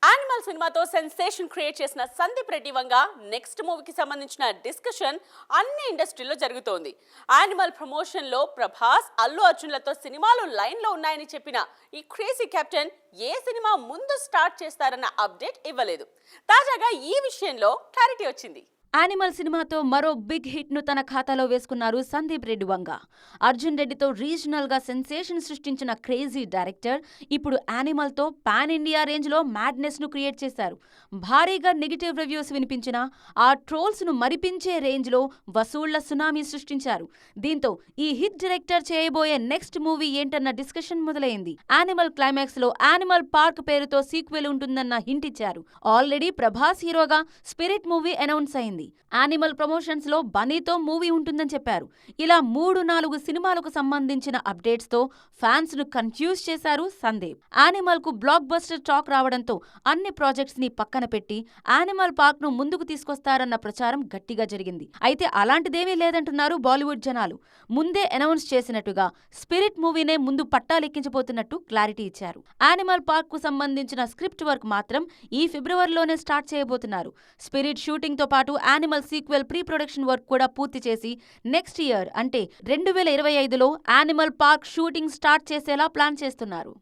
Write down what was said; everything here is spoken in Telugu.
యానిమల్ సినిమాతో సెన్సేషన్ క్రియేట్ చేసిన సందీప్ రెడ్డి వంగ నెక్స్ట్ మూవీకి సంబంధించిన డిస్కషన్ అన్ని ఇండస్ట్రీలో జరుగుతోంది. యానిమల్ ప్రమోషన్లో ప్రభాస్, అల్లు అర్జున్లతో సినిమాలు లైన్లో ఉన్నాయని చెప్పిన ఈ క్రేజీ కెప్టెన్ ఏ సినిమా ముందు స్టార్ట్ చేస్తారన్న అప్డేట్ ఇవ్వలేదు. తాజాగా ఈ విషయంలో క్లారిటీ వచ్చింది. యానిమల్ సినిమాతో మరో బిగ్ హిట్ ను తన ఖాతాలో వేసుకున్నారు సందీప్ రెడ్డి వంగ. అర్జున్ రెడ్డితో రీజనల్ గా సెన్సేషన్ సృష్టించిన క్రేజీ డైరెక్టర్ ఇప్పుడు యానిమల్ తో పాన్ ఇండియా రేంజ్ లో మ్యాడ్నెస్ ను క్రియేట్ చేశారు. భారీగా నెగిటివ్ రివ్యూస్ వినిపించినా ఆ ట్రోల్స్ ను మరిపించే రేంజ్ లో వసూళ్ల సునామీ సృష్టించారు. దీంతో ఈ హిట్ డైరెక్టర్ చేయబోయే నెక్స్ట్ మూవీ ఏంటన్న డిస్కషన్ మొదలైంది. యానిమల్ క్లైమాక్స్ లో యానిమల్ పార్క్ పేరుతో సీక్వెల్ ఉంటుందన్న హింట్ ఇచ్చారు. ఆల్రెడీ ప్రభాస్ హీరోగా స్పిరిట్ మూవీ అనౌన్స్ అయింది. యానిమల్ ప్రమోషన్స్ లో బన్నీతో మూవీ ఉంటుందని చెప్పారు. ఇలా 3-4 సినిమాలకు సంబంధించిన అప్డేట్స్ తో ఫ్యాన్స్ ను కన్ఫ్యూజ్ చేశారు సందీప్. యానిమల్ కు బ్లాక్ బస్టర్ టాక్ రావడంతో అన్ని ప్రాజెక్ట్స్ ని పక్కన పెట్టి యానిమల్ పార్క్ ను ముందుకు తీసుకొస్తారన్న ప్రచారం గట్టిగా జరిగింది. అయితే అలాంటిదేమీ లేదంటున్నారు బాలీవుడ్ జనాలు. ముందే అనౌన్స్ చేసినట్టుగా స్పిరిట్ మూవీనే ముందు పట్టాలెక్కించబోతున్నట్టు క్లారిటీ ఇచ్చారు. యానిమల్ పార్క్ కు సంబంధించిన స్క్రిప్ట్ వర్క్ మాత్రం ఈ ఫిబ్రవరిలోనే స్టార్ట్ చేయబోతున్నారు. స్పిరిట్ షూటింగ్ తో పాటు animal sequel pre production work కూడా పూర్తి చేసి నెక్స్ట్ ఇయర్ అంటే 2025లో యానిమల్ పార్క్ షూటింగ్ స్టార్ట్ చేసేలా ప్లాన్ చేస్తున్నారు.